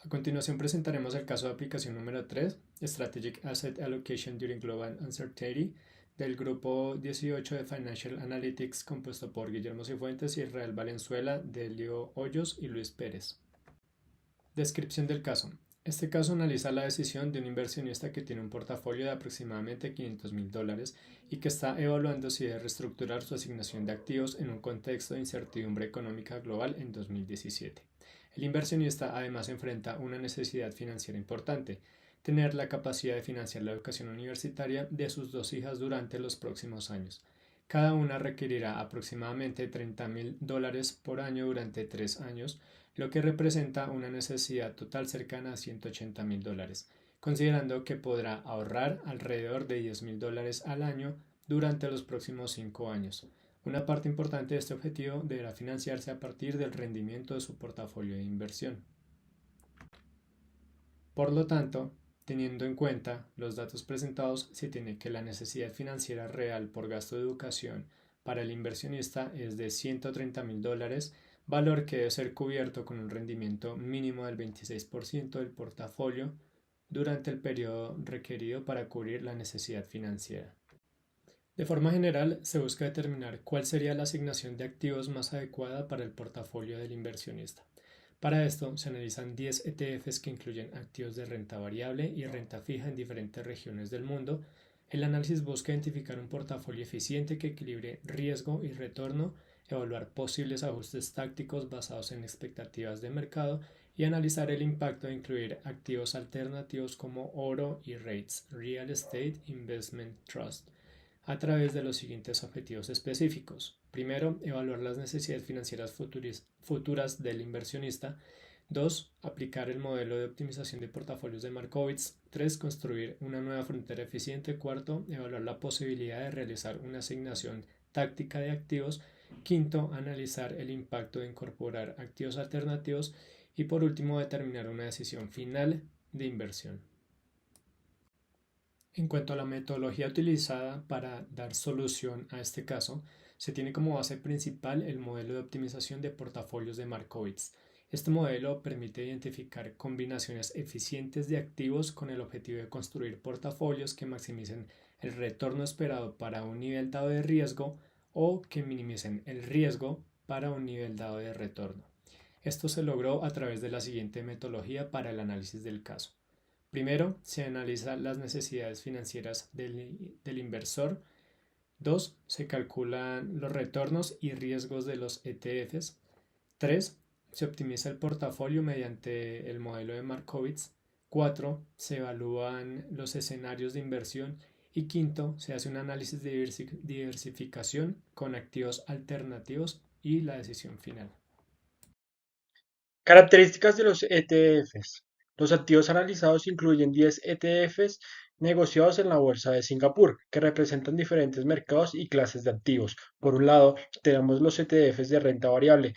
A continuación presentaremos el caso de aplicación número 3, Strategic Asset Allocation During Global Uncertainty, del grupo 18 de Financial Analytics compuesto por Guillermo Cifuentes, Israel Valenzuela, Delio Hoyos y Luis Pérez. Descripción del caso. Este caso analiza la decisión de un inversionista que tiene un portafolio de aproximadamente $500,000 y que está evaluando si debe reestructurar su asignación de activos en un contexto de incertidumbre económica global en 2017. El inversionista además enfrenta una necesidad financiera importante: tener la capacidad de financiar la educación universitaria de sus dos hijas durante los próximos años. Cada una requerirá aproximadamente $30,000 por año durante 3 años, lo que representa una necesidad total cercana a $180,000, considerando que podrá ahorrar alrededor de $10,000 al año durante los próximos 5 años. Una parte importante de este objetivo deberá financiarse a partir del rendimiento de su portafolio de inversión. Por lo tanto, teniendo en cuenta los datos presentados, se tiene que la necesidad financiera real por gasto de educación para el inversionista es de $130,000, valor que debe ser cubierto con un rendimiento mínimo del 26% del portafolio durante el periodo requerido para cubrir la necesidad financiera. De forma general, se busca determinar cuál sería la asignación de activos más adecuada para el portafolio del inversionista. Para esto, se analizan 10 ETFs que incluyen activos de renta variable y renta fija en diferentes regiones del mundo. El análisis busca identificar un portafolio eficiente que equilibre riesgo y retorno, evaluar posibles ajustes tácticos basados en expectativas de mercado y analizar el impacto de incluir activos alternativos como oro y REITs, Real Estate Investment Trust, a través de los siguientes objetivos específicos. Primero, evaluar las necesidades financieras futuras del inversionista. 2. Aplicar el modelo de optimización de portafolios de Markowitz. 3. Construir una nueva frontera eficiente. 4. Evaluar la posibilidad de realizar una asignación táctica de activos. 5. Analizar el impacto de incorporar activos alternativos. Y por último, determinar una decisión final de inversión. En cuanto a la metodología utilizada para dar solución a este caso, se tiene como base principal el modelo de optimización de portafolios de Markowitz. Este modelo permite identificar combinaciones eficientes de activos con el objetivo de construir portafolios que maximicen el retorno esperado para un nivel dado de riesgo o que minimicen el riesgo para un nivel dado de retorno. Esto se logró a través de la siguiente metodología para el análisis del caso. Primero, se analizan las necesidades financieras del inversor. 2. Se calculan los retornos y riesgos de los ETFs. 3. Se optimiza el portafolio mediante el modelo de Markowitz. 4. Se evalúan los escenarios de inversión. Y quinto, se hace un análisis de diversificación con activos alternativos y la decisión final. Características de los ETFs. Los activos analizados incluyen 10 ETFs negociados en la Bolsa de Singapur, que representan diferentes mercados y clases de activos. Por un lado, tenemos los ETFs de renta variable,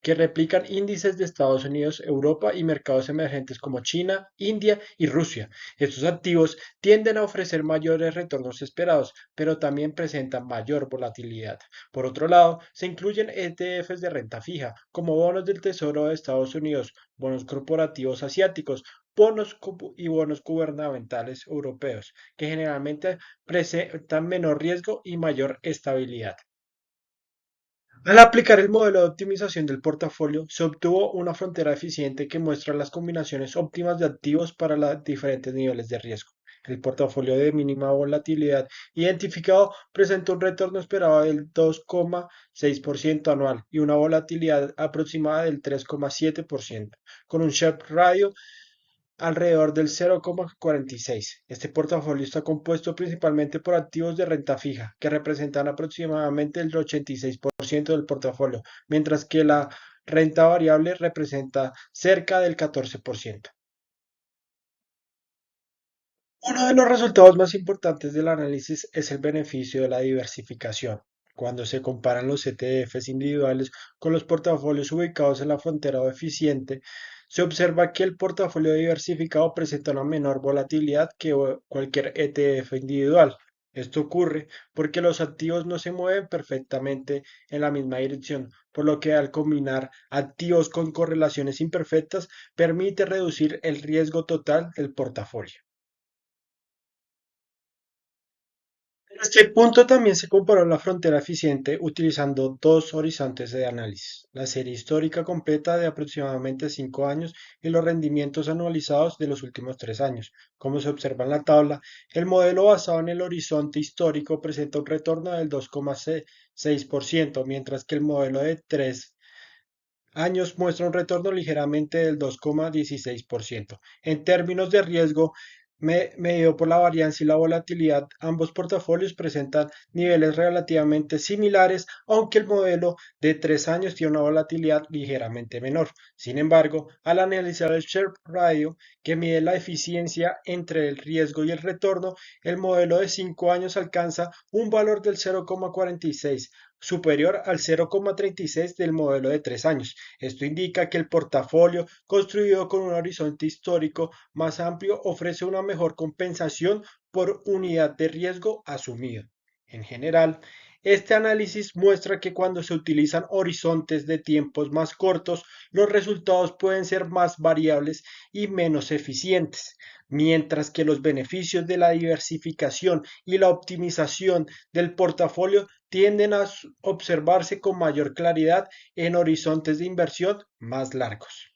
que replican índices de Estados Unidos, Europa y mercados emergentes como China, India y Rusia. Estos activos tienden a ofrecer mayores retornos esperados, pero también presentan mayor volatilidad. Por otro lado, se incluyen ETFs de renta fija, como bonos del Tesoro de Estados Unidos, bonos corporativos asiáticos, y bonos gubernamentales europeos, que generalmente presentan menor riesgo y mayor estabilidad. Al aplicar el modelo de optimización del portafolio, se obtuvo una frontera eficiente que muestra las combinaciones óptimas de activos para los diferentes niveles de riesgo. El portafolio de mínima volatilidad identificado presenta un retorno esperado del 2,6% anual y una volatilidad aproximada del 3,7%, con un Sharpe radio alrededor del 0,46. Este portafolio está compuesto principalmente por activos de renta fija, que representan aproximadamente el 86% del portafolio, mientras que la renta variable representa cerca del 14%. Uno de los resultados más importantes del análisis es el beneficio de la diversificación. Cuando se comparan los ETFs individuales con los portafolios ubicados en la frontera o eficiente, se observa que el portafolio diversificado presenta una menor volatilidad que cualquier ETF individual. Esto ocurre porque los activos no se mueven perfectamente en la misma dirección, por lo que al combinar activos con correlaciones imperfectas permite reducir el riesgo total del portafolio. En este punto también se comparó la frontera eficiente utilizando dos horizontes de análisis, la serie histórica completa de aproximadamente 5 años y los rendimientos anualizados de los últimos 3 años. Como se observa en la tabla, el modelo basado en el horizonte histórico presenta un retorno del 2,6%, mientras que el modelo de 3 años muestra un retorno ligeramente del 2,16%. En términos de riesgo, medido por la varianza y la volatilidad, ambos portafolios presentan niveles relativamente similares, aunque el modelo de 3 años tiene una volatilidad ligeramente menor. Sin embargo, al analizar el Sharpe Radio, que mide la eficiencia entre el riesgo y el retorno, el modelo de 5 años alcanza un valor del 0,46, superior al 0,36 del modelo de 3 años. Esto indica que el portafolio construido con un horizonte histórico más amplio ofrece una mejor compensación por unidad de riesgo asumido. En general, este análisis muestra que cuando se utilizan horizontes de tiempos más cortos, los resultados pueden ser más variables y menos eficientes, mientras que los beneficios de la diversificación y la optimización del portafolio tienden a observarse con mayor claridad en horizontes de inversión más largos.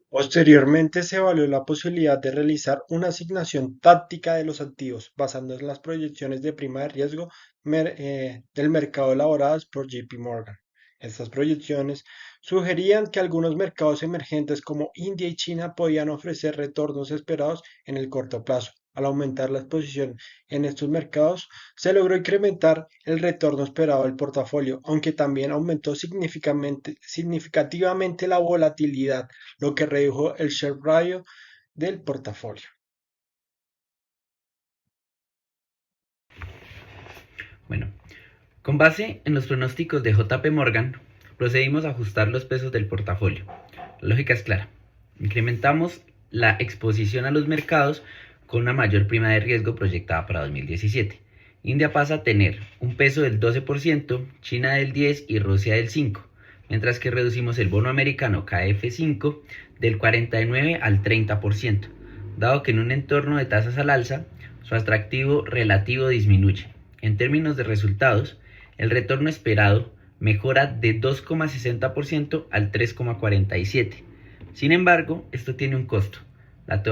Posteriormente se evaluó la posibilidad de realizar una asignación táctica de los activos basándose en las proyecciones de prima de riesgo del mercado elaboradas por JP Morgan. Estas proyecciones sugerían que algunos mercados emergentes como India y China podían ofrecer retornos esperados en el corto plazo. Al aumentar la exposición en estos mercados, se logró incrementar el retorno esperado del portafolio, aunque también aumentó significativamente la volatilidad, lo que redujo el Sharpe Radio del portafolio. Bueno, con base en los pronósticos de JP Morgan, procedimos a ajustar los pesos del portafolio. La lógica es clara. Incrementamos la exposición a los mercados con una mayor prima de riesgo proyectada para 2017. India pasa a tener un peso del 12%, China del 10% y Rusia del 5%, mientras que reducimos el bono americano KF5 del 49% al 30%, dado que en un entorno de tasas al alza, su atractivo relativo disminuye. En términos de resultados, el retorno esperado mejora de 2,60% al 3,47%. Sin embargo, esto tiene un costo.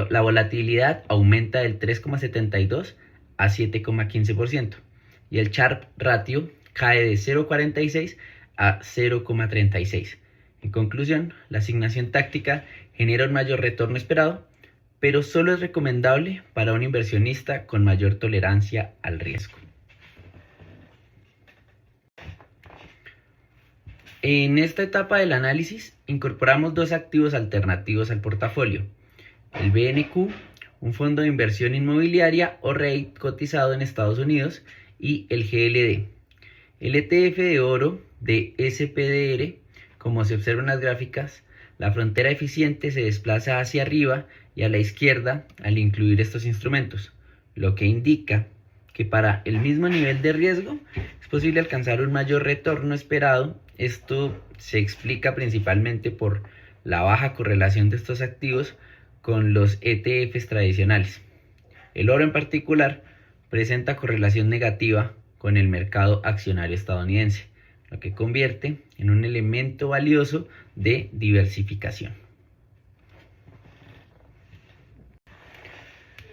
La volatilidad aumenta del 3,72 a 7,15% y el Sharpe ratio cae de 0,46 a 0,36. En conclusión, la asignación táctica genera un mayor retorno esperado, pero solo es recomendable para un inversionista con mayor tolerancia al riesgo. En esta etapa del análisis incorporamos dos activos alternativos al portafolio: el BNQ, un fondo de inversión inmobiliaria o REIT cotizado en Estados Unidos, y el GLD, el ETF de oro de SPDR. Como se observa en las gráficas, la frontera eficiente se desplaza hacia arriba y a la izquierda al incluir estos instrumentos, lo que indica que para el mismo nivel de riesgo es posible alcanzar un mayor retorno esperado. Esto se explica principalmente por la baja correlación de estos activos con los ETFs tradicionales. El oro en particular presenta correlación negativa con el mercado accionario estadounidense, lo que convierte en un elemento valioso de diversificación.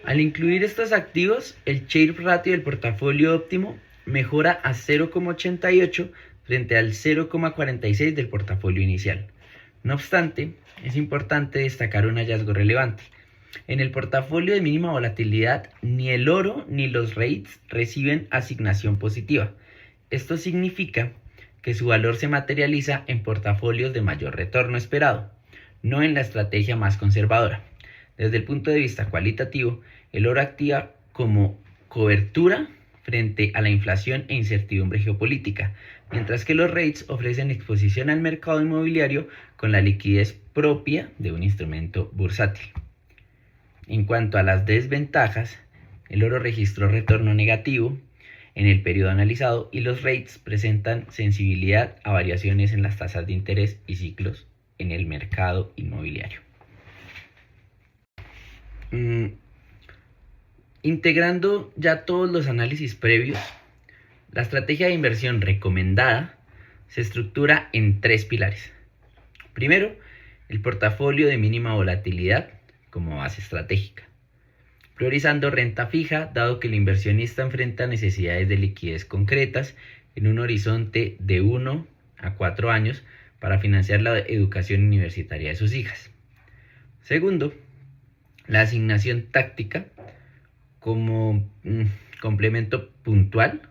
Al incluir estos activos, el Sharpe ratio del portafolio óptimo mejora a 0,88 frente al 0,46 del portafolio inicial. No obstante, es importante destacar un hallazgo relevante. En el portafolio de mínima volatilidad, ni el oro ni los REITs reciben asignación positiva. Esto significa que su valor se materializa en portafolios de mayor retorno esperado, no en la estrategia más conservadora. Desde el punto de vista cualitativo, el oro actúa como cobertura frente a la inflación e incertidumbre geopolítica, mientras que los REITs ofrecen exposición al mercado inmobiliario con la liquidez propia de un instrumento bursátil. En cuanto a las desventajas, el oro registró retorno negativo en el periodo analizado y los REITs presentan sensibilidad a variaciones en las tasas de interés y ciclos en el mercado inmobiliario. Integrando ya todos los análisis previos, la estrategia de inversión recomendada se estructura en 3 pilares. Primero, el portafolio de mínima volatilidad como base estratégica, priorizando renta fija, dado que el inversionista enfrenta necesidades de liquidez concretas en un horizonte de 1 a 4 años para financiar la educación universitaria de sus hijas. Segundo, la asignación táctica como complemento puntual,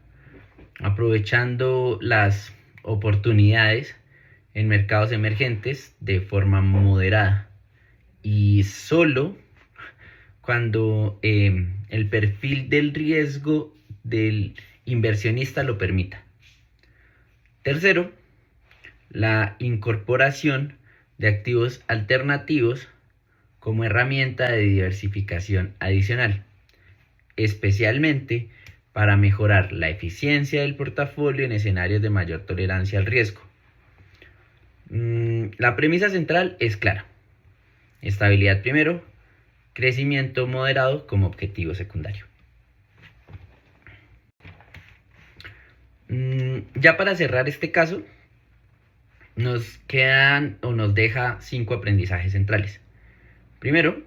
aprovechando las oportunidades en mercados emergentes de forma moderada y solo cuando el perfil del riesgo del inversionista lo permita. Tercero, la incorporación de activos alternativos como herramienta de diversificación adicional, especialmente para mejorar la eficiencia del portafolio en escenarios de mayor tolerancia al riesgo. La premisa central es clara: estabilidad primero, crecimiento moderado como objetivo secundario. Ya para cerrar este caso, nos quedan o nos deja 5 aprendizajes centrales. Primero,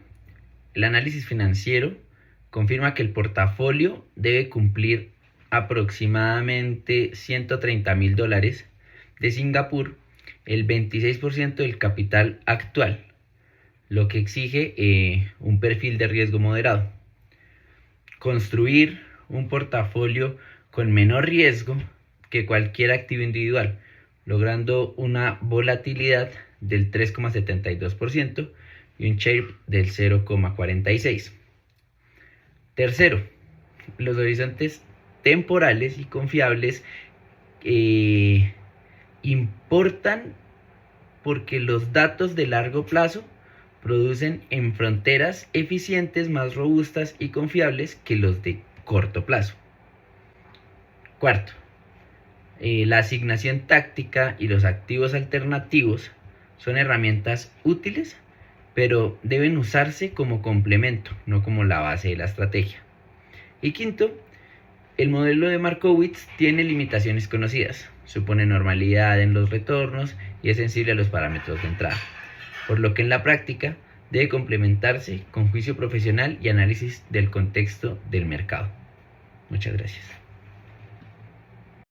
el análisis financiero confirma que el portafolio debe cumplir aproximadamente $130,000 de Singapur, el 26% del capital actual, lo que exige un perfil de riesgo moderado. Construir un portafolio con menor riesgo que cualquier activo individual, logrando una volatilidad del 3,72% y un Sharpe del 0,46%. Tercero, los horizontes temporales y confiables importan porque los datos de largo plazo producen en fronteras eficientes más robustas y confiables que los de corto plazo. Cuarto, la asignación táctica y los activos alternativos son herramientas útiles, pero deben usarse como complemento, no como la base de la estrategia. Y quinto, el modelo de Markowitz tiene limitaciones conocidas, supone normalidad en los retornos y es sensible a los parámetros de entrada, por lo que en la práctica debe complementarse con juicio profesional y análisis del contexto del mercado. Muchas gracias.